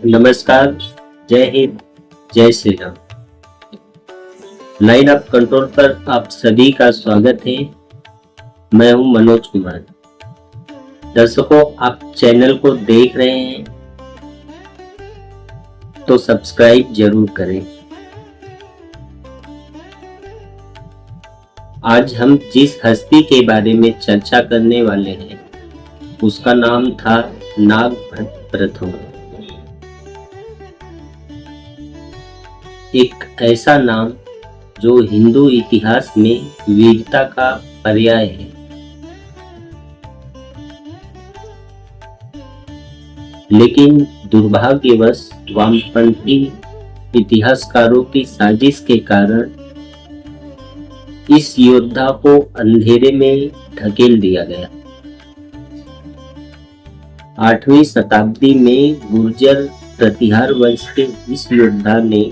नमस्कार। जय हिंद। जय Shri Ram. Line of control पर आप सभी का स्वागत है। मैं हूं मनोज कुमार। दर्शकों, आप चैनल को देख रहे हैं तो सब्सक्राइब जरूर करें। आज हम जिस हस्ती के बारे में चर्चा करने वाले हैं उसका नाम था नागभट्ट प्रथम। एक ऐसा नाम जो हिंदू इतिहास में वीरता का पर्याय है। लेकिन दुर्भाग्यवश वामपंथी इतिहासकारों की साजिश के कारण इस योद्धा को अंधेरे में ढकेल दिया गया। 8वीं शताब्दी में गुर्जर प्रतिहार वंश के इस योद्धा ने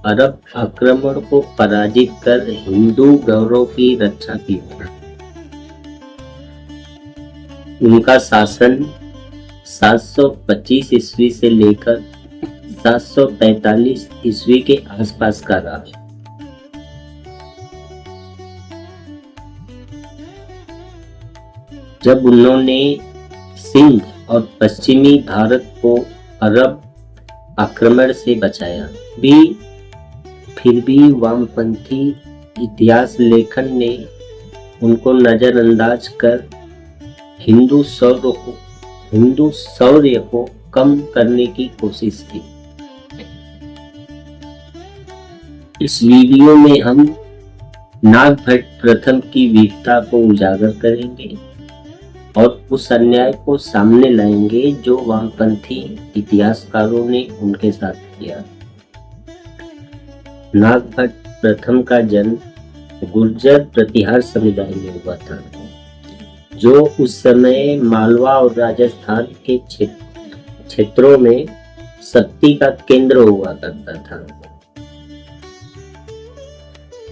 अरब आक्रमण को पराजित कर हिंदू गौरव की रक्षा की। उनका शासन 725 ईस्वी से लेकर 745 ईस्वी के आसपास का रहा। जब उन्होंने सिंध और पश्चिमी भारत को अरब आक्रमण से बचाया, फिर भी वामपंथी इतिहास लेखन ने उनको नजरअंदाज कर हिंदू शौर्य को कम करने की कोशिश की। इस वीडियो में हम नागभट्ट प्रथम की वीरता को उजागर करेंगे और उस अन्याय को सामने लाएंगे जो वामपंथी इतिहासकारों ने उनके साथ किया। नागभट्ट प्रथम का जन्म गुर्जर प्रतिहार समुदाय में हुआ था, जो उस समय मालवा और राजस्थान के क्षेत्रों में शक्ति का केंद्र हुआ करता था।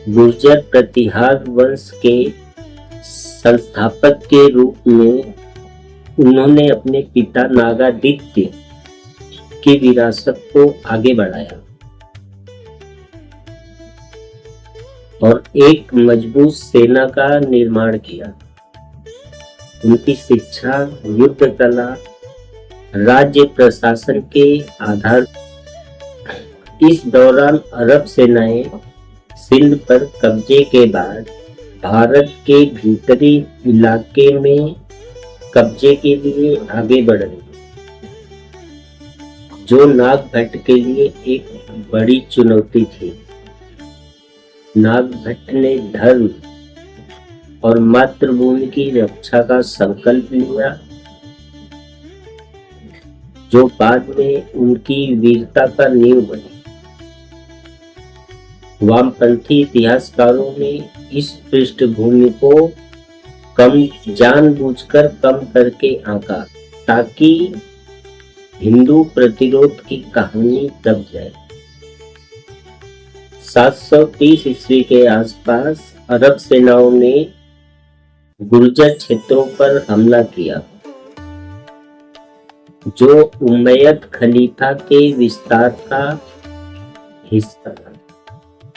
गुर्जर प्रतिहार वंश के संस्थापक के रूप में उन्होंने अपने पिता नागादित्य की विरासत को आगे बढ़ाया और एक मजबूत सेना का निर्माण किया। उनकी शिक्षा, युद्ध कला, राज्य प्रशासन के आधार। इस दौरान अरब सेनाएं सिंध पर कब्जे के बाद भारत के भीतरी इलाके में कब्जे के लिए आगे बढ़ रही, जो नागभट्ट के लिए एक बड़ी चुनौती थी। नागभट्ट ने धर्म और मातृभूमि की रक्षा का संकल्प लिया, जो बाद में उनकी वीरता का नींव बनी। वामपंथी इतिहासकारों ने इस पृष्ठभूमि को जानबूझकर कम करके आंका, ताकि हिंदू प्रतिरोध की कहानी दब जाए। 730 ईस्वी के आसपास अरब सेनाओं ने गुर्जर क्षेत्रों पर हमला किया, जो उमैयद खलीफा के विस्तार का हिस्सा था।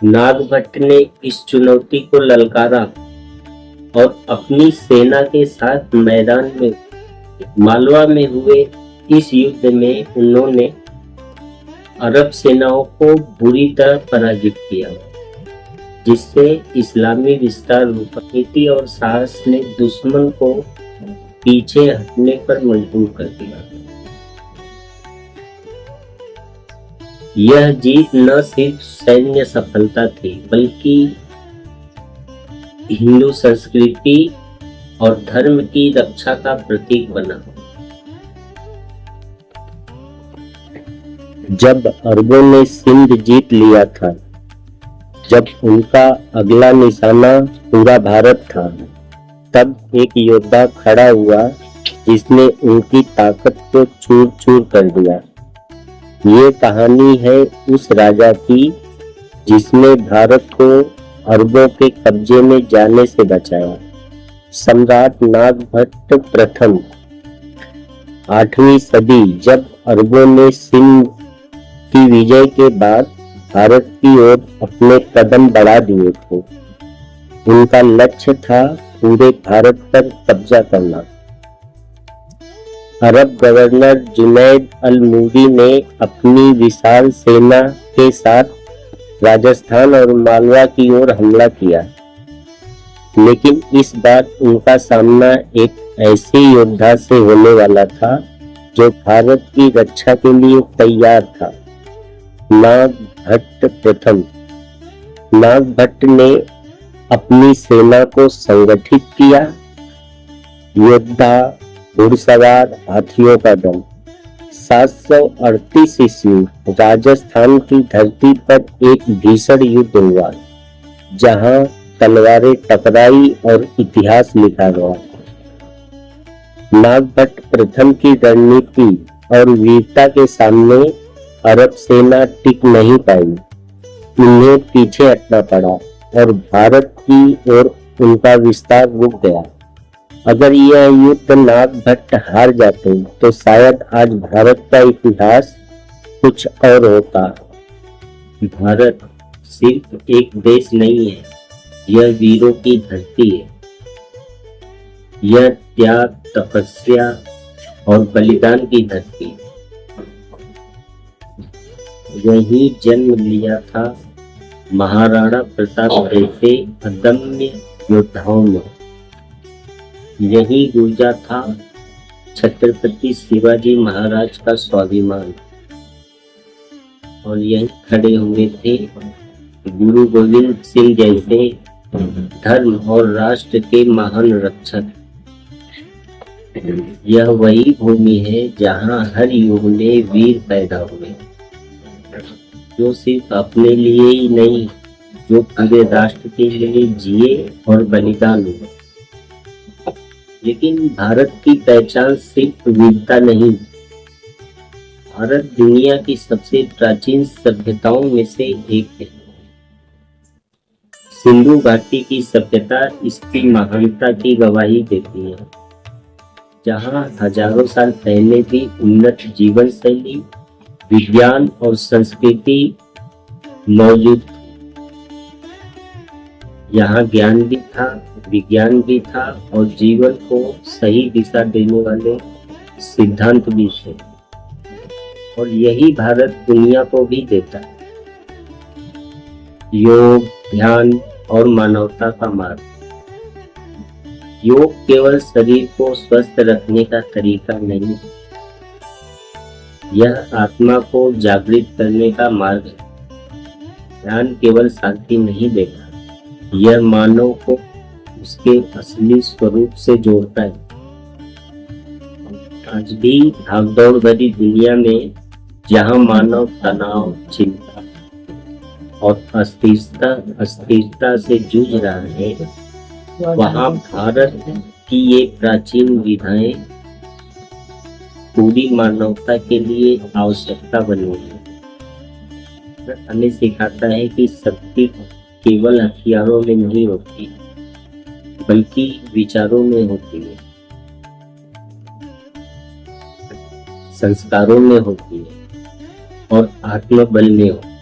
नागभट्ट ने इस चुनौती को ललकारा और अपनी सेना के साथ मैदान में मालवा में हुए इस युद्ध में उन्होंने अरब सेनाओं को बुरी तरह पराजित किया, जिससे इस्लामी विस्तार नीति और साहस ने दुश्मन को पीछे हटने पर मजबूर कर दिया। यह जीत न सिर्फ सैन्य सफलता थी, बल्कि हिंदू संस्कृति और धर्म की रक्षा का प्रतीक बना। जब अरबों ने सिंध जीत लिया था, जब उनका अगला निशाना पूरा भारत था, तब एक योद्धा खड़ा हुआ जिसने उनकी ताकत को चूर चूर कर दिया। ये कहानी है उस राजा की जिसने भारत को अरबों के कब्जे में जाने से बचाया। सम्राट नागभट्ट प्रथम। 8वीं सदी, जब अरबों ने सिंध की विजय के बाद भारत की ओर अपने कदम बढ़ा दिए थे। उनका लक्ष्य था पूरे भारत पर कब्जा करना। अरब गवर्नर जुनैद अल मूरी ने अपनी विशाल सेना के साथ राजस्थान और मालवा की ओर हमला किया, लेकिन इस बार उनका सामना एक ऐसे योद्धा से होने वाला था जो भारत की रक्षा के लिए तैयार था, नागभट्ट प्रथम। नागभट्ट ने अपनी सेना को संगठित किया। योद्धा, घुड़सवार, हाथियों का दल। 738 ईस्वी राजस्थान की धरती पर एक भीषण युद्ध हुआ, जहां तलवारें टकराई और इतिहास लिखा गया। नागभट्ट प्रथम की रणनीति और वीरता के सामने अरब सेना टिक नहीं पाई। उन्हें पीछे हटना पड़ा और भारत की ओर उनका विस्तार रुक गया। अगर यह युद्ध नागभट्ट हार जाते तो शायद आज भारत का इतिहास कुछ और होता। भारत सिर्फ एक देश नहीं है, यह वीरों की धरती है। यह त्याग, तपस्या और बलिदान की धरती है। यही जन्म लिया था महाराणा प्रताप जैसे अदम्य योद्धाओं ने। यही गूंजा था छत्रपति शिवाजी महाराज का स्वाभिमान, और यही खड़े हुए थे गुरु गोविंद सिंह जैसे धर्म और राष्ट्र के महान रक्षक। यह वही भूमि है जहां हर युग में वीर पैदा हुए, जो सिर्फ अपने लिए ही नहीं, जो पूरे राष्ट्र के लिए जिए और बलिदान हुए। लेकिन भारत की पहचान सिर्फ वीरता नहीं। भारत दुनिया की सबसे प्राचीन सभ्यताओं में से एक है। सिंधु घाटी की सभ्यता इसकी महानता की गवाही देती है, जहां हजारों साल पहले भी उन्नत जीवन शैली, विज्ञान और संस्कृति मौजूद थी। यहाँ ज्ञान भी था, विज्ञान भी था और जीवन को सही दिशा देने वाले सिद्धांत भी थे। और यही भारत दुनिया को भी देता है। योग, ध्यान और मानवता का मार्ग। योग केवल शरीर को स्वस्थ रखने का तरीका नहीं, यह आत्मा को जागृत करने का मार्ग है। ध्यान केवल शांति नहीं देता, यह मानव को उसके असली स्वरूप से जोड़ता है। आज भी भागदौड़ भरी दुनिया में जहां मानव तनाव, चिंता और अस्थिरता से जूझ रहा है, वहां भारत की ये प्राचीन विधाएं पूरी मानवता के लिए आवश्यकता बनी है। हमें सिखाता है कि शक्ति केवल हथियारों में नहीं होती, बल्कि विचारों में होती है, संस्कारों में होती है और आत्मबल में होती है।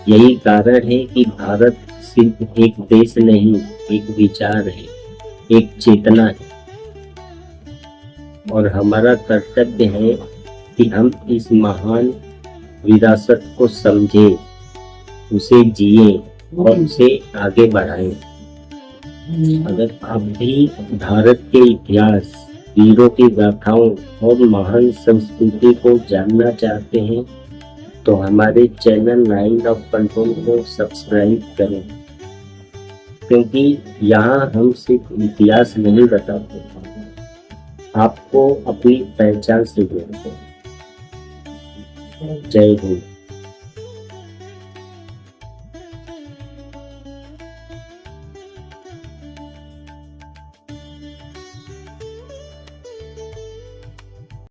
यही कारण है कि भारत सिर्फ एक देश नहीं, एक विचार है, एक चेतना है। और हमारा कर्तव्य है कि हम इस महान विरासत को समझें, उसे जिए और उसे आगे बढ़ाएं। अगर आप भी भारत के इतिहास, वीरों की गाथाओं और महान संस्कृति को जानना चाहते हैं, तो हमारे चैनल लाइन ऑफ कंट्रोल को सब्सक्राइब करें, क्योंकि यहाँ हम सिर्फ इतिहास नहीं बताते, आपको अपनी पहचान से जोड़ते हैं। जय हिंद।